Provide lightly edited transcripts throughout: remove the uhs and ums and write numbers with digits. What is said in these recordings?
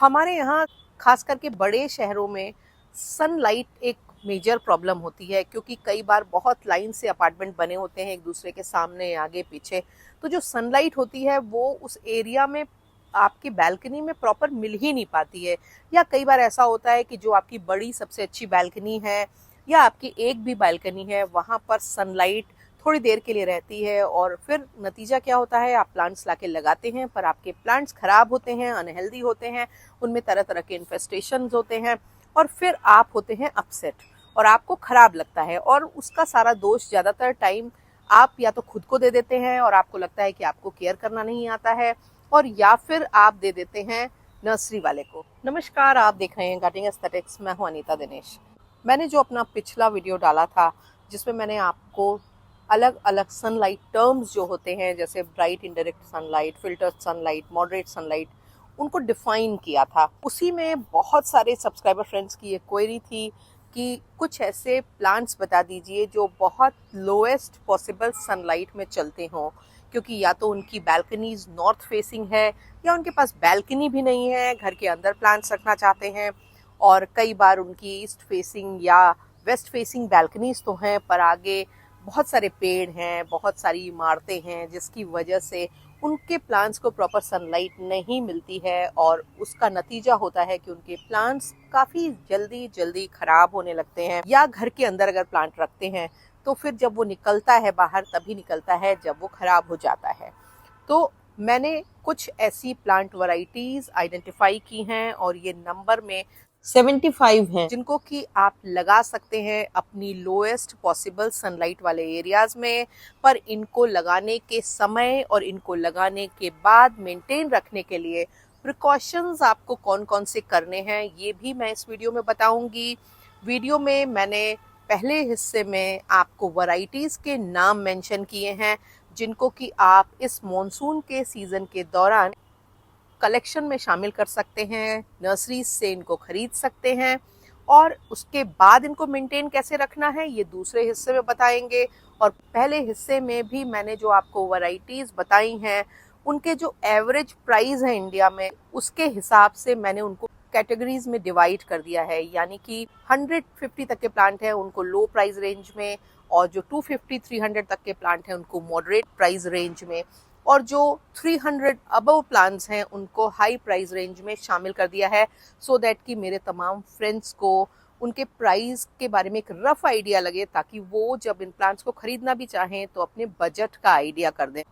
हमारे यहाँ खास करके बड़े शहरों में सनलाइट एक मेजर प्रॉब्लम होती है, क्योंकि कई बार बहुत लाइन से अपार्टमेंट बने होते हैं एक दूसरे के सामने आगे पीछे। तो जो सनलाइट होती है वो उस एरिया में आपकी बैल्कनी में प्रॉपर मिल ही नहीं पाती है। या कई बार ऐसा होता है कि जो आपकी बड़ी सबसे अच्छी बैल्कनी है या आपकी एक भी बैल्कनी है, वहाँ पर सनलाइट थोड़ी देर के लिए रहती है और फिर नतीजा क्या होता है, आप प्लांट्स लाके लगाते हैं पर आपके प्लांट्स खराब होते हैं, अनहेल्दी होते हैं, उनमें तरह तरह के इन्फेस्टेशंस होते हैं और फिर आप होते हैं अपसेट और आपको खराब लगता है। और उसका सारा दोष ज़्यादातर टाइम आप या तो खुद को दे देते हैं और आपको लगता है कि आपको केयर करना नहीं आता है, और या फिर आप दे देते हैं नर्सरी वाले को। नमस्कार, आप देख रहे हैं गार्डनिंग एस्थेटिक्स। मैं हूं अनीता दिनेश। मैंने जो अपना पिछला वीडियो डाला था जिसमें मैंने आपको अलग अलग सनलाइट टर्म्स जो होते हैं, जैसे bright indirect sunlight, filtered sunlight, moderate sunlight, उनको डिफाइन किया था। उसी में बहुत सारे सब्सक्राइबर फ्रेंड्स की ये क्वेरी थी कि कुछ ऐसे प्लांट्स बता दीजिए जो बहुत लोएस्ट पॉसिबल सनलाइट में चलते हों, क्योंकि या तो उनकी बैल्कनीज नॉर्थ फेसिंग है या उनके पास बैल्कनी भी नहीं है, घर के अंदर प्लांट्स रखना चाहते हैं, और कई बार उनकी ईस्ट फेसिंग या वेस्ट फेसिंग बैल्कनीज तो हैं पर आगे बहुत सारे पेड़ हैं, बहुत सारी इमारतें हैं, जिसकी वजह से उनके प्लांट्स को प्रॉपर सनलाइट नहीं मिलती है और उसका नतीजा होता है कि उनके प्लांट्स काफ़ी जल्दी जल्दी खराब होने लगते हैं। या घर के अंदर अगर प्लांट रखते हैं तो फिर जब वो निकलता है बाहर तभी निकलता है जब वो खराब हो जाता है। तो मैंने कुछ ऐसी प्लांट वैरायटीज आइडेंटिफाई की हैं और ये नंबर में 75 हैं, जिनको कि आप लगा सकते हैं अपनी लोएस्ट पॉसिबल सनलाइट वाले एरियाज में। पर इनको लगाने के समय और इनको लगाने के बाद मेंटेन रखने के लिए प्रिकॉशंस आपको कौन कौन से करने हैं ये भी मैं इस वीडियो में बताऊंगी। वीडियो में मैंने पहले हिस्से में आपको वैरायटीज के नाम मेंशन किए हैं जिनको कि आप इस मॉनसून के सीजन के दौरान कलेक्शन में शामिल कर सकते हैं, नर्सरीज से इनको खरीद सकते हैं, और उसके बाद इनको मेंटेन कैसे रखना है ये दूसरे हिस्से में बताएंगे। और पहले हिस्से में भी मैंने जो आपको वैरायटीज बताई हैं उनके जो एवरेज प्राइस है इंडिया में, उसके हिसाब से मैंने उनको कैटेगरीज में डिवाइड कर दिया है। यानी कि 150 तक के प्लांट हैं उनको लो प्राइस रेंज में, और जो 250-300 तक के प्लांट हैं उनको मॉडरेट प्राइस रेंज में, और जो 300 अबव प्लांट्स हैं उनको हाई प्राइस रेंज में शामिल कर दिया है, सो दैट कि मेरे तमाम फ्रेंड्स को उनके प्राइस के बारे में एक रफ आइडिया लगे, ताकि वो जब इन प्लांट्स को खरीदना भी चाहें तो अपने बजट का आइडिया कर दें।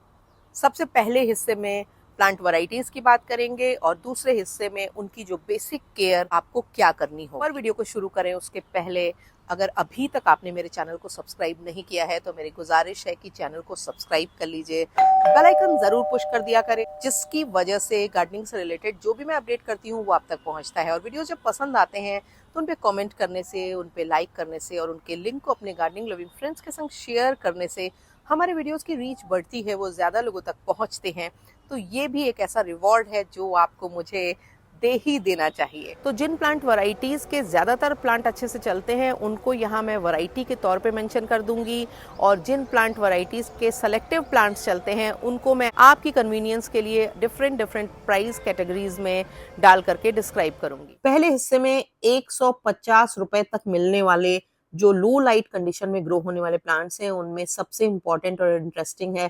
सबसे पहले हिस्से में प्लांट वैरायटीज की बात करेंगे और दूसरे हिस्से में उनकी जो बेसिक केयर आपको क्या करनी हो। और वीडियो को शुरू करें उसके पहले अगर अभी तक आपने मेरे चैनल को सब्सक्राइब नहीं किया है तो मेरी गुजारिश है कि चैनल को सब्सक्राइब कर लीजिए, बेल आइकन जरूर पुश कर दिया करें, जिसकी वजह से गार्डनिंग से रिलेटेड जो भी मैं अपडेट करती हूँ वो आप तक पहुँचता है। और वीडियो जब पसंद आते हैं तो उन पे कमेंट करने से, उन पे लाइक करने से और उनके लिंक को अपने गार्डनिंग लविंग फ्रेंड्स के संग शेयर करने से हमारे वीडियोस की रीच बढ़ती है, वो ज़्यादा लोगों तक पहुंचते हैं। तो ये भी एक ऐसा रिवॉर्ड है जो आपको मुझे दे ही देना चाहिए। तो जिन प्लांट वैरायटीज़ के ज़्यादातर प्लांट अच्छे से चलते हैं उनको यहाँ मैं वैरायटी के तौर पे मेंशन कर दूंगी, और जिन प्लांट वैरायटीज़ के सेलेक्टिव प्लांट्स चलते हैं उनको मैं आपकी कन्वीनियंस के लिए डिफरेंट प्राइस कैटेगरीज में डाल करके डिस्क्राइब करूंगी। पहले हिस्से में 150 रुपए तक मिलने वाले जो लो लाइट कंडीशन में ग्रो होने वाले प्लांट्स हैं उनमें सबसे इम्पोर्टेंट और इंटरेस्टिंग है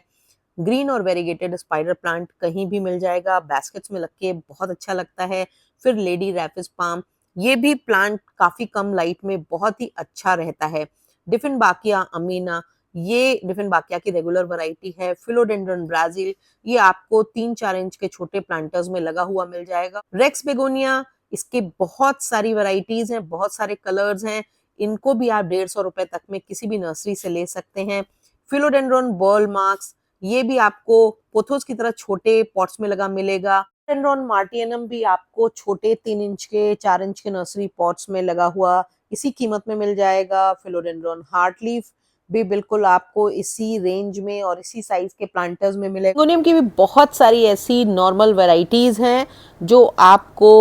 ग्रीन और वेरीगेटेड स्पाइडर प्लांट। कहीं भी मिल जाएगा, बास्केट्स में लग के बहुत अच्छा लगता है। फिर लेडी रैपिस पाम, ये भी प्लांट काफी कम लाइट में बहुत ही अच्छा रहता है। डिफिनबाकिया अमीना, ये डिफिनबाकिया की रेगुलर वैरायटी है। फिलोडेंड्रन ब्राजील, ये आपको 3-4 इंच के छोटे प्लांटर्स में लगा हुआ मिल जाएगा। रेक्स बेगोनिया, इसके बहुत सारी वैरायटीज हैं, बहुत सारे कलर्स हैं, इनको भी आप 150 रुपए तक में किसी भी नर्सरी से ले सकते हैं। फिलोडेंड्रॉन बर्ल मार्क्स, ये भी आपको पोथोस की तरह छोटे पॉट्स में लगा मिलेगा। फिलोडेंड्रॉन मार्टियनम भी आपको छोटे 3 इंच के 4 इंच के नर्सरी पॉट्स में लगा हुआ इसी कीमत में मिल जाएगा। फिलोडेंड्रॉन हार्टलीफ भी बिल्कुल आपको इसी रेंज में और इसी साइज के प्लांटर्स में मिलेगा। बेगोनियम की भी बहुत सारी ऐसी नॉर्मल वैरायटीज हैं जो आपको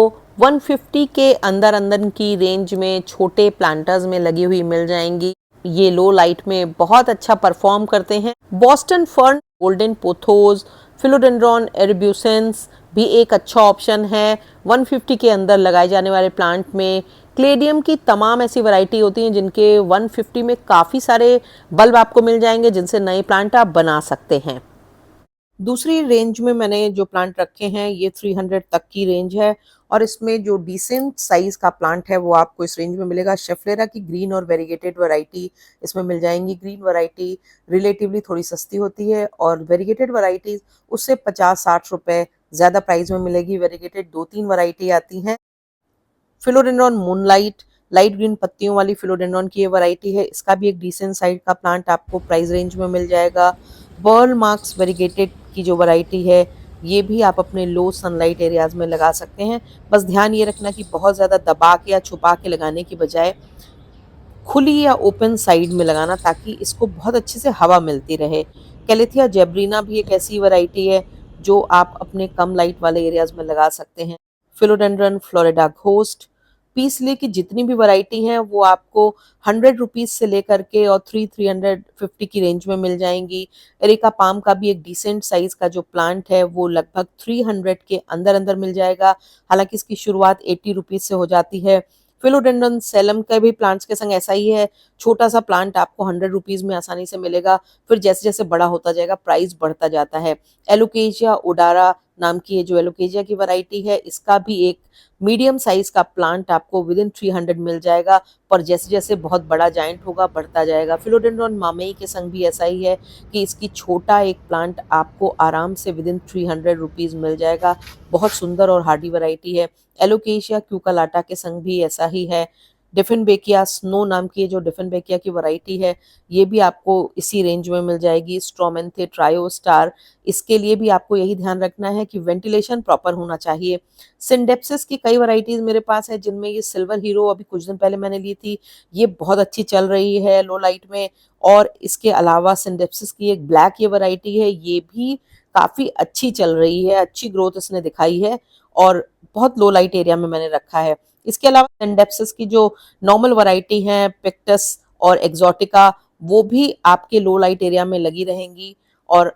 150 के अंदर की रेंज में छोटे प्लांटर्स में लगी हुई मिल जाएंगी। ये लो लाइट में बहुत अच्छा परफॉर्म करते हैं। Boston fern, golden pothos, philodendron erubescens, भी एक अच्छा ऑप्शन है 150 के अंदर लगाए जाने वाले प्लांट में। क्लेडियम की तमाम ऐसी वैरायटी होती हैं जिनके 150 में काफ़ी सारे बल्ब आपको मिल जाएंगे जिनसे नए प्लांट आप बना सकते हैं। दूसरी रेंज में मैंने जो प्लांट रखे हैं ये 300 तक की रेंज है, और इसमें जो डिसेंट साइज का प्लांट है वो आपको इस रेंज में मिलेगा। शेफलेरा की ग्रीन और वेरीगेटेड वैरायटी इसमें मिल जाएंगी। ग्रीन वैरायटी रिलेटिवली थोड़ी सस्ती होती है और वेरीगेटेड वैरायटीज उससे 50-60 रुपए ज़्यादा प्राइस में मिलेगी। वेरीगेटेड 2-3 वैरायटी आती हैं। फिलोडेंड्रॉन मूनलाइट, लाइट ग्रीन पत्तियों वाली फिलोडेंड्रॉन की ये वैरायटी है, इसका भी एक डिसेंट साइज का प्लांट आपको प्राइस रेंज में मिल जाएगा। बर्ल मार्क्स वेरीगेटेड की जो वैरायटी है ये भी आप अपने लो सनलाइट एरियाज में लगा सकते हैं। बस ध्यान ये रखना कि बहुत ज़्यादा दबा के या छुपा के लगाने की बजाय खुली या ओपन साइड में लगाना, ताकि इसको बहुत अच्छे से हवा मिलती रहे। कैलेथिया जेब्रीना भी एक ऐसी वैरायटी है जो आप अपने कम लाइट वाले एरियाज में लगा सकते हैं। फिलोडेंड्रन फ्लोरिडा घोस्ट, पीस ली की जितनी भी वैरायटी हैं वो आपको 100 रुपीज से लेकर के और 350 की रेंज में मिल जाएंगी। एरिका पाम का भी एक डिसेंट साइज का जो प्लांट है वो लगभग 300 के अंदर अंदर मिल जाएगा, हालांकि इसकी शुरुआत 80 रुपीज से हो जाती है। फिलोडेंड्रन सेलम का भी प्लांट्स के संग ऐसा ही है, छोटा सा प्लांट आपको 100 रुपीज में आसानी से मिलेगा, फिर जैसे जैसे बड़ा होता जाएगा प्राइस बढ़ता जाता है। एलोकेशिया ओडारा नाम की ये जो एलोकेशिया की वैरायटी है इसका भी एक मीडियम साइज का प्लांट आपको विद इन 300 मिल जाएगा, पर जैसे जैसे बहुत बड़ा जाइंट होगा बढ़ता जाएगा। फिलोडेंड्रॉन मामेई के संग भी ऐसा ही है कि इसकी छोटा एक प्लांट आपको आराम से विद इन 300 रुपीज मिल जाएगा। बहुत सुंदर और हार्डी वैरायटी है। एलोकेशिया क्यूकालाटा के संग भी ऐसा ही है। डिफिनबेकिया स्नो नाम की जो डिफिनबेकिया की वैरायटी है ये भी आपको इसी रेंज में मिल जाएगी। स्ट्रोमेंथे ट्रायोस्टार, इसके लिए भी आपको यही ध्यान रखना है कि वेंटिलेशन प्रॉपर होना चाहिए। सिंडेप्सिस की कई वैरायटीज मेरे पास है जिनमें ये सिल्वर हीरो अभी कुछ दिन पहले मैंने ली थी, ये बहुत अच्छी चल रही है लो लाइट में। और इसके अलावा सिंडेप्सिस की एक ब्लैक ये वैरायटी है, ये भी काफी अच्छी चल रही है, अच्छी ग्रोथ इसने दिखाई है और बहुत लो लाइट एरिया में मैंने रखा है। इसके अलावा सिंडेप्सिस की जो नॉर्मल वैरायटी है पिक्टस और एक्सोटिका, वो भी आपके लो लाइट एरिया में लगी रहेंगी और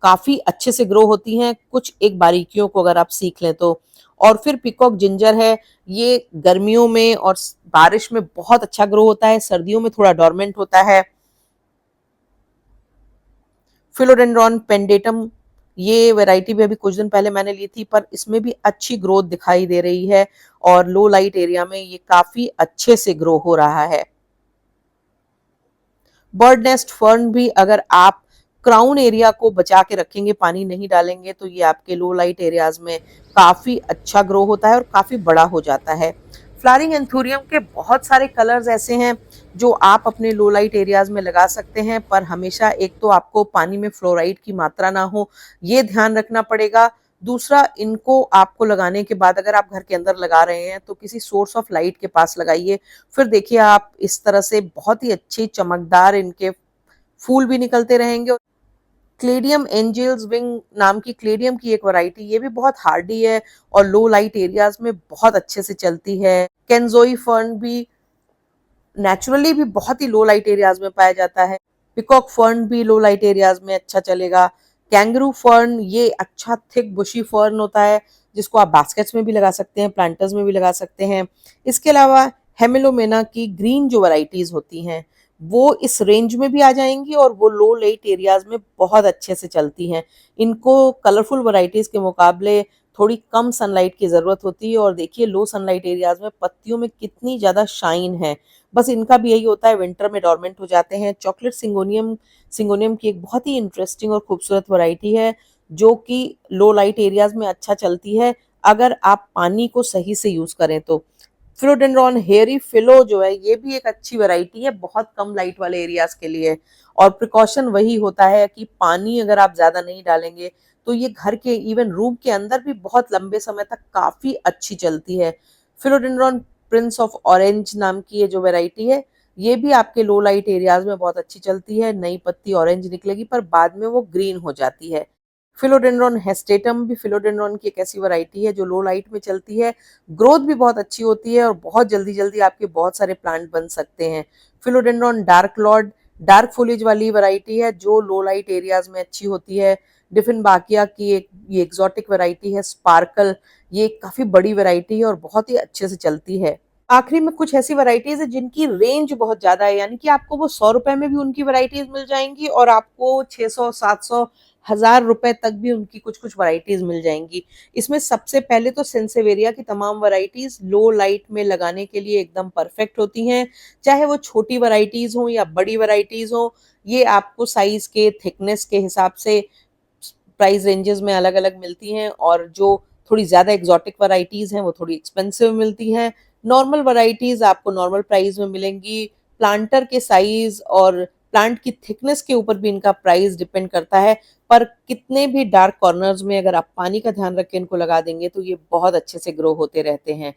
काफी अच्छे से ग्रो होती हैं, कुछ एक बारीकियों को अगर आप सीख लें तो। और फिर पिकॉक जिंजर है, ये गर्मियों में और बारिश में बहुत अच्छा ग्रो होता है, सर्दियों में थोड़ा डोरमेंट होता है। फिलोडेंड्रॉन पेंडेटम, ये वैरायटी भी अभी कुछ दिन पहले मैंने ली थी, पर इसमें भी अच्छी ग्रोथ दिखाई दे रही है और लो लाइट एरिया में ये काफी अच्छे से ग्रो हो रहा है। बर्ड नेस्ट फर्न भी अगर आप क्राउन एरिया को बचा के रखेंगे, पानी नहीं डालेंगे, तो ये आपके लो लाइट एरियाज में काफी अच्छा ग्रो होता है और काफी बड़ा हो जाता है। फ्लावरिंग एंथूरियम के बहुत सारे कलर्स ऐसे हैं जो आप अपने लो लाइट एरियाज में लगा सकते हैं, पर हमेशा एक तो आपको पानी में फ्लोराइड की मात्रा ना हो, ये ध्यान रखना पड़ेगा। दूसरा, इनको आपको लगाने के बाद अगर आप घर के अंदर लगा रहे हैं तो किसी सोर्स ऑफ लाइट के पास लगाइए, फिर देखिए आप इस तरह से बहुत ही अच्छी चमकदार इनके फूल भी निकलते रहेंगे। क्लेडियम एंजल्स विंग नाम की क्लेडियम की एक वैरायटी, ये भी बहुत हार्डी है और लो लाइट एरियाज में बहुत अच्छे से चलती है। केंजोई फर्न भी नेचुरली भी बहुत ही लो लाइट एरियाज में पाया जाता है। पिकॉक फर्न भी लो लाइट एरियाज में अच्छा चलेगा। कैंगरू फर्न, ये अच्छा थिक बुशी फर्न होता है जिसको आप बास्केट्स में भी लगा सकते हैं, प्लांटर्स में भी लगा सकते हैं। इसके अलावा हेमिलोमेना की ग्रीन जो वैरायटीज होती हैं वो इस रेंज में भी आ जाएंगी और वो लो लाइट एरियाज में बहुत अच्छे से चलती हैं। इनको कलरफुल वैरायटीज के मुकाबले थोड़ी कम सनलाइट की ज़रूरत होती है, और देखिए लो सनलाइट एरियाज में पत्तियों में कितनी ज़्यादा शाइन है। बस इनका भी यही होता है, विंटर में डोरमेंट हो जाते हैं। चॉकलेट सिंगोनियम, सिंगोनियम की एक बहुत ही इंटरेस्टिंग और खूबसूरत वैरायटी है जो कि लो लाइट एरियाज में अच्छा चलती है अगर आप पानी को सही से यूज करें तो। फिलोडेंड्रॉन हेयरी फिलो जो है ये भी एक अच्छी वैरायटी है बहुत कम लाइट वाले एरियाज के लिए, और प्रिकॉशन वही होता है कि पानी अगर आप ज्यादा नहीं डालेंगे तो ये घर के इवन रूम के अंदर भी बहुत लंबे समय तक काफी अच्छी चलती है। फिलोडेंड्रॉन प्रिंस ऑफ ऑरेंज नाम की ये जो वैरायटी है ये भी आपके लो लाइट एरियाज में बहुत अच्छी चलती है। नई पत्ती ऑरेंज निकलेगी पर बाद में वो ग्रीन हो जाती है। फिलोडेंड्रॉन हेस्टेटम भी फिलोडेंड्रॉन की एक ऐसी वैरायटी है जो लो लाइट में चलती है, ग्रोथ भी बहुत अच्छी होती है और बहुत जल्दी जल्दी आपके बहुत सारे प्लांट बन सकते हैं। फिलोडेंड्रॉन डार्क लॉर्ड, डार्क फॉलिज वाली वैरायटी है जो लो लाइट एरियाज में अच्छी होती है। डिफिनबाकिया की एक ये एग्जॉटिक वैरायटी है, स्पार्कल, ये काफ़ी बड़ी वैरायटी है और बहुत ही अच्छे से चलती है। आखिरी में कुछ ऐसी वैरायटीज़ है जिनकी रेंज बहुत ज़्यादा है, यानी कि आपको वो 100 रुपए में भी उनकी वैरायटीज़ मिल जाएँगी और आपको 600, 700, 1000 रुपए तक भी उनकी कुछ-कुछ वैरायटीज़ मिल जाएँगी। इसमें सबसे पहले तो सेंसेवेरिया की तमाम वैरायटीज़ लो लाइट में लगाने के लिए एकदम परफेक्ट होती हैं। चाहे वो छोटी वैरायटीज़ हों या बड़ी वैरायटीज़ हों, ये आपको साइज़ के, थिकनेस के हिसाब से प्राइस रेंजेस में अलग-अलग मिलती हैं और जो थोड़ी ज़्यादा एक्सोटिक वैराइटीज़ हैं वो थोड़ी एक्सपेंसिव मिलती हैं। नॉर्मल वैराइटीज़ आपको नॉर्मल प्राइस में मिलेंगी। प्लांटर के साइज़ और प्लांट की थिकनेस के ऊपर भी इनका प्राइस डिपेंड करता है, पर कितने भी डार्क कॉर्नर्स में अगर आप पानी का ध्यान रख के इनको लगा देंगे तो ये बहुत अच्छे से ग्रो होते रहते हैं।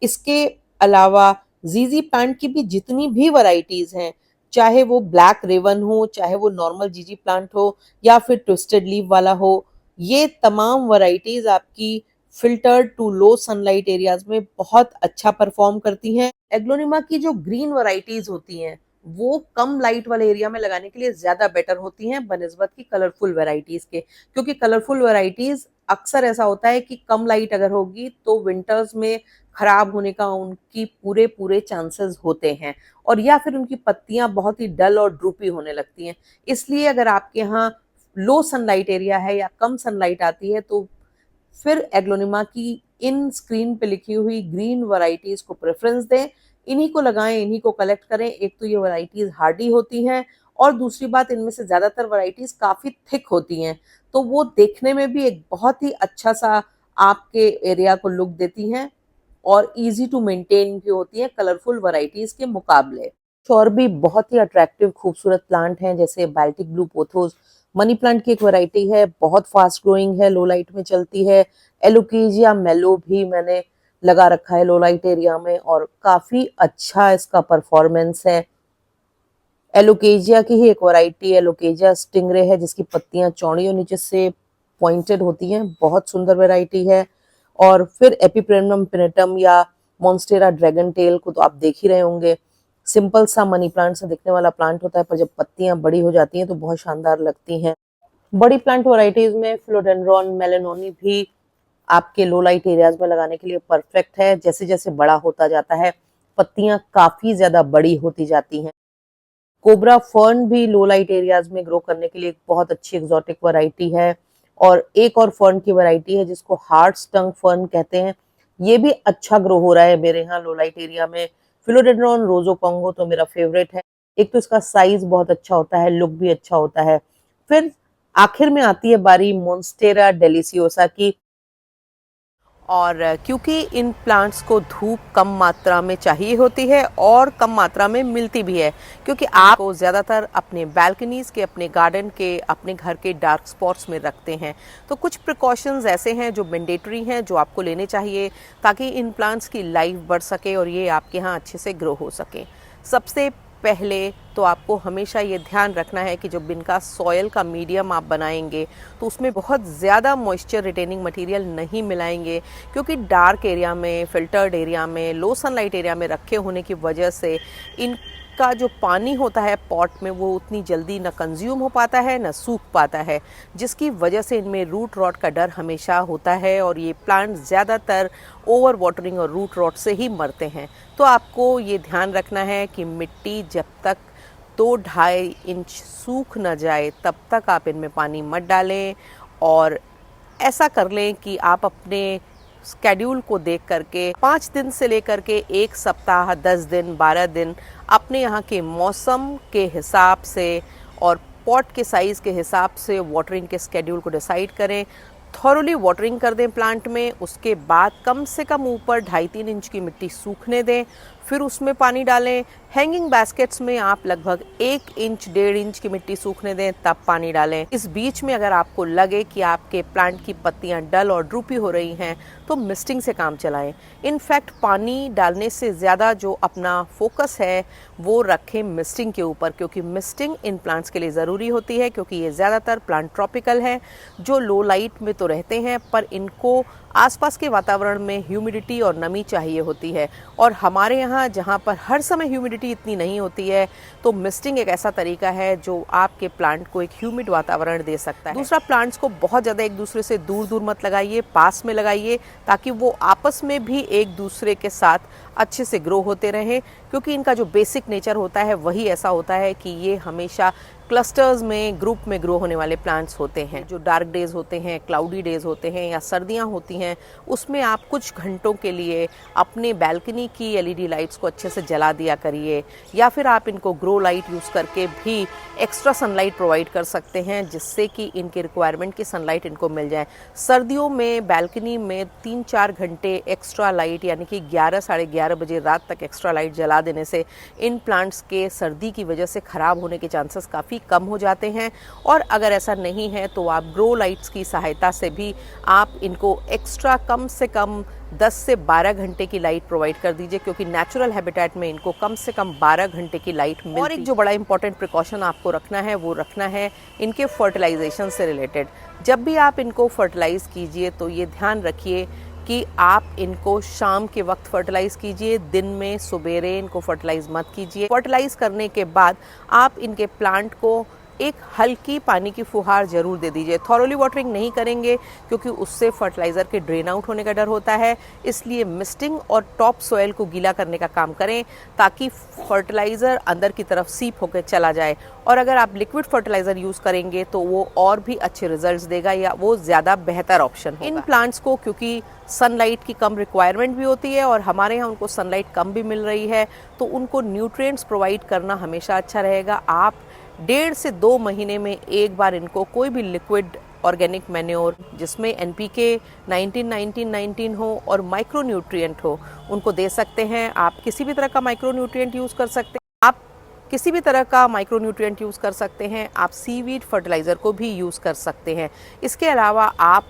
इसके अलावा ज़ीज़ी प्लांट की भी जितनी भी वैराइटीज़ हैं, चाहे वो ब्लैक रेवन हो, चाहे वो नॉर्मल जीजी प्लांट हो या फिर ट्विस्टेड लीफ वाला हो, ये तमाम वैराइटीज आपकी filtered to low sunlight areas में बहुत अच्छा परफॉर्म करती हैं। एग्लोनिमा की जो ग्रीन वैराइटीज होती हैं वो कम लाइट वाले एरिया में लगाने के लिए ज्यादा बेटर होती हैं बनिस्बत की कलरफुल वैराइटीज के, क्योंकि कलरफुल वैराइटीज अक्सर ऐसा होता है कि कम लाइट अगर होगी तो विंटर्स में खराब होने का उनकी पूरे पूरे चांसेस होते हैं और या फिर उनकी पत्तियां बहुत ही डल और ड्रूपी होने लगती हैं। इसलिए अगर आपके यहाँ लो सनलाइट एरिया है या कम सनलाइट आती है तो फिर एग्लोनिमा की इन स्क्रीन पे लिखी हुई ग्रीन वैरायटीज को प्रेफरेंस दें, इन्हीं को लगाएं, इन्हीं को कलेक्ट करें। एक तो ये वैरायटीज हार्डी होती हैं और दूसरी बात इनमें से ज्यादातर वैरायटीज काफी थिक होती हैं, तो वो देखने में भी एक बहुत ही अच्छा सा आपके एरिया को लुक देती हैं और इजी टू मेंटेन भी होती हैं कलरफुल वैरायटीज के मुकाबले। और भी बहुत ही अट्रैक्टिव खूबसूरत प्लांट हैं जैसे Baltic blue pothos, money plant की एक वैरायटी है, बहुत फास्ट ग्रोइंग है, लो लाइट में चलती है। एलोकेजिया मेलो भी मैंने लगा रखा है लो लाइट एरिया में और काफी अच्छा इसका परफॉर्मेंस है। एलोकेजिया की ही एक वैरायटी एलोकेजिया स्टिंगरे है जिसकी पत्तियां चौड़ी और नीचे से पॉइंटेड होती हैं, बहुत सुंदर वैरायटी है। और फिर एपिप्रेनम पिनेटम या मॉन्स्टेरा ड्रैगन टेल को तो आप देख ही रहे होंगे, सिंपल सा मनी प्लांट से दिखने वाला प्लांट होता है, पर जब पत्तियां बड़ी हो जाती हैं तो बहुत शानदार लगती हैं। बड़ी प्लांट वैरायटीज में फिलोडेंड्रॉन मेलेनोनी भी आपके लो लाइट एरियाज में लगाने के लिए परफेक्ट है। जैसे जैसे बड़ा होता जाता है पत्तियां काफी ज्यादा बड़ी होती जाती हैं। कोबरा फर्न भी लो लाइट एरियाज में ग्रो करने के लिए एक बहुत अच्छी एक्सोटिक वैरायटी है। और एक और फर्न की वैरायटी है जिसको हार्ट स्टंग फर्न कहते हैं, ये भी अच्छा ग्रो हो रहा है मेरे यहाँ लो लाइट एरिया में। फिलोडेंड्रॉन रोजो कॉन्गो तो मेरा फेवरेट है, एक तो इसका साइज बहुत अच्छा होता है, लुक भी अच्छा होता है। फिर आखिर में आती है बारी मोन्स्टेरा डेलिसियोसा की, और क्योंकि इन प्लांट्स को धूप कम मात्रा में चाहिए होती है और कम मात्रा में मिलती भी है, क्योंकि आप ज़्यादातर अपने बालकनीज़ के, अपने गार्डन के, अपने घर के डार्क स्पॉट्स में रखते हैं, तो कुछ प्रिकॉशंस ऐसे हैं जो मैंडेटरी हैं जो आपको लेने चाहिए ताकि इन प्लांट्स की लाइफ बढ़ सके और ये आपके यहाँ अच्छे से ग्रो हो सके। सबसे पहले तो आपको हमेशा ये ध्यान रखना है कि जब इनका सॉयल का मीडियम आप बनाएंगे तो उसमें बहुत ज़्यादा मॉइस्चर रिटेनिंग मटेरियल नहीं मिलाएंगे, क्योंकि डार्क एरिया में, फिल्टर्ड एरिया में, लो सनलाइट एरिया में रखे होने की वजह से इनका जो पानी होता है पॉट में वो उतनी जल्दी ना कंज्यूम हो पाता है ना सूख पाता है, जिसकी वजह से इनमें रूट रॉट का डर हमेशा होता है और ये प्लांट ज़्यादातर ओवर वाटरिंग और रूट रॉट से ही मरते हैं। तो आपको ये ध्यान रखना है कि मिट्टी जब तक 2-2.5 इंच सूख न जाए तब तक आप इनमें पानी मत डालें, और ऐसा कर लें कि आप अपने स्केड्यूल को देख करके 5 दिन से लेकर के 1 सप्ताह, 10 दिन, 12 दिन अपने यहाँ के मौसम के हिसाब से और पॉट के साइज़ के हिसाब से वाटरिंग के स्केड्यूल को डिसाइड करें। थॉरली वाटरिंग कर दें प्लांट में, उसके बाद कम से कम ऊपर 2.5-3 इंच की मिट्टी सूखने दें, फिर उसमें पानी डालें। हैंगिंग बास्केट्स में आप लगभग 1 इंच 1.5 इंच की मिट्टी सूखने दें तब पानी डालें। इस बीच में अगर आपको लगे कि आपके प्लांट की पत्तियां डल और ड्रूपी हो रही हैं तो मिस्टिंग से काम चलाएं। इनफैक्ट पानी डालने से ज़्यादा जो अपना फोकस है वो रखें मिस्टिंग के ऊपर, क्योंकि मिस्टिंग इन प्लांट्स के लिए ज़रूरी होती है, क्योंकि ये ज़्यादातर प्लांट ट्रॉपिकल हैं जो लो लाइट में तो रहते हैं पर इनको आसपास के वातावरण में ह्यूमिडिटी और नमी चाहिए होती है, और हमारे यहाँ जगह जहाँ पर हर समय ह्यूमिडिटी इतनी नहीं होती है, तो मिस्टिंग एक ऐसा तरीका है जो आपके प्लांट को एक ह्यूमिड वातावरण दे सकता है। दूसरा, प्लांट्स को बहुत ज़्यादा एक दूसरे से दूर दूर मत लगाइए, पास में लगाइए, ताकि वो आपस में भी एक दूसरे के साथ अच्छे से ग्रो होते रहें, क्योंकि इनका जो बेसिक नेचर होता है वही ऐसा होता है कि ये हमेशा क्लस्टर्स में, ग्रुप में ग्रो होने वाले प्लांट्स होते हैं। जो डार्क डेज होते हैं, क्लाउडी डेज होते हैं या सर्दियां होती हैं, उसमें आप कुछ घंटों के लिए अपने बैल्कनी की एलईडी लाइट्स को अच्छे से जला दिया करिए, या फिर आप इनको ग्रो लाइट यूज़ करके भी एक्स्ट्रा सनलाइट प्रोवाइड कर सकते हैं, जिससे कि इनके रिक्वायरमेंट की सनलाइट इनको मिल जाए। सर्दियों में बैल्कनी में 3-4 घंटे एक्स्ट्रा लाइट, यानी कि 11 साढ़े 11 बजे रात तक एक्स्ट्रा लाइट जला देने से इन प्लांट्स के सर्दी की वजह से ख़राब होने के चांसेस काफ़ी कम हो जाते हैं। और अगर ऐसा नहीं है तो आप ग्रो लाइट्स की सहायता से भी आप इनको एक्स्ट्रा कम से कम 10 से 12 घंटे की लाइट प्रोवाइड कर दीजिए, क्योंकि नेचुरल हैबिटेट में इनको कम से कम 12 घंटे की लाइट मिलती है। और एक जो बड़ा इंपॉर्टेंट प्रिकॉशन आपको रखना है वो रखना है इनके फर्टिलाइजेशन से रिलेटेड। जब भी आप इनको फर्टिलाइज कीजिए तो ये ध्यान रखिए कि आप इनको शाम के वक्त फर्टिलाइज कीजिए, दिन में सुबेरे इनको फर्टिलाइज मत कीजिए। फर्टिलाइज करने के बाद आप इनके प्लांट को एक हल्की पानी की फुहार जरूर दे दीजिए। थॉरोली वाटरिंग नहीं करेंगे क्योंकि उससे फर्टिलाइज़र के ड्रेन आउट होने का डर होता है, इसलिए मिस्टिंग और टॉप सॉइल को गीला करने का काम करें ताकि फर्टिलाइज़र अंदर की तरफ सीप होकर चला जाए। और अगर आप लिक्विड फर्टिलाइज़र यूज़ करेंगे तो वो और भी अच्छे रिजल्ट्स देगा, या वो ज़्यादा बेहतर ऑप्शन होगा। इन प्लांट्स को क्योंकि सनलाइट की कम रिक्वायरमेंट भी होती है और हमारे यहाँ उनको सनलाइट कम भी मिल रही है, तो उनको न्यूट्रिएंट्स प्रोवाइड करना हमेशा अच्छा रहेगा। आप 1.5 से 2 महीने में एक बार इनको कोई भी लिक्विड ऑर्गेनिक मैन्योर जिसमें NPK 19-19-19 हो और माइक्रो न्यूट्रिएंट हो, उनको दे सकते हैं। आप किसी भी तरह का माइक्रो न्यूट्रिएंट यूज़ कर सकते हैं। आप किसी भी तरह का माइक्रो न्यूट्रिएंट यूज़ कर सकते हैं। आप सीवीड फर्टिलाइज़र को भी यूज़ कर सकते हैं। इसके अलावा आप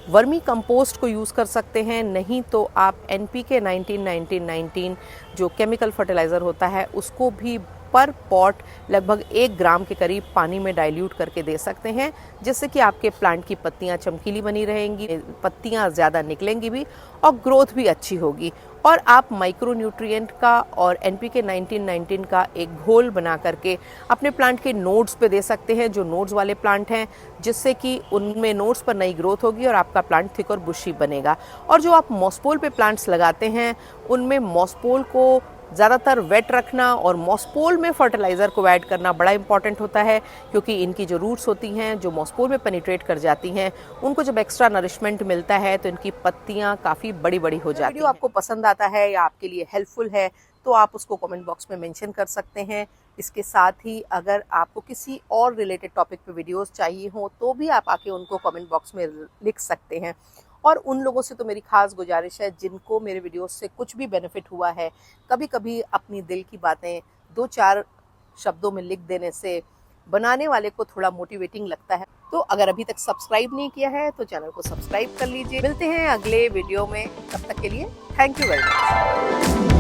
वर्मी कंपोस्ट को यूज़ कर सकते हैं, नहीं तो आप NPK 19-19-19 जो केमिकल फर्टिलाइज़र होता है उसको भी पर पॉट लगभग 1 ग्राम के करीब पानी में डाइल्यूट करके दे सकते हैं, जिससे कि आपके प्लांट की पत्तियां चमकीली बनी रहेंगी, पत्तियां ज़्यादा निकलेंगी भी और ग्रोथ भी अच्छी होगी। और आप माइक्रो न्यूट्रिएंट का और NPK 19-19 का एक घोल बना करके अपने प्लांट के नोड्स पे दे सकते हैं, जो नोड्स वाले प्लांट हैं, जिससे कि उनमें नोड्स पर नई ग्रोथ होगी और आपका प्लांट थिक और बुशी बनेगा। और जो आप मॉसपोल पे प्लांट्स लगाते हैं उनमें मॉसपोल को ज़्यादातर वेट रखना और मॉसपोल में फर्टिलाइज़र को ऐड करना बड़ा इंपॉर्टेंट होता है, क्योंकि इनकी जो रूट्स होती हैं जो मॉसपोल में पेनिट्रेट कर जाती हैं, उनको जब एक्स्ट्रा नरिशमेंट मिलता है तो इनकी पत्तियां काफ़ी बड़ी बड़ी हो जाती हैं। वीडियो आपको पसंद आता है या आपके लिए हेल्पफुल है तो आप उसको कमेंट बॉक्स में मेंशन कर सकते हैं। इसके साथ ही अगर आपको किसी और रिलेटेड टॉपिक पे वीडियोस चाहिए हो तो भी आप आके उनको कमेंट बॉक्स में लिख सकते हैं। और उन लोगों से तो मेरी खास गुजारिश है जिनको मेरे वीडियोस से कुछ भी बेनिफिट हुआ है, कभी कभी अपनी दिल की बातें 2-4 शब्दों में लिख देने से बनाने वाले को थोड़ा मोटिवेटिंग लगता है। तो अगर अभी तक सब्सक्राइब नहीं किया है तो चैनल को सब्सक्राइब कर लीजिए। मिलते हैं अगले वीडियो में, तब तक के लिए थैंक यू वेरी मच।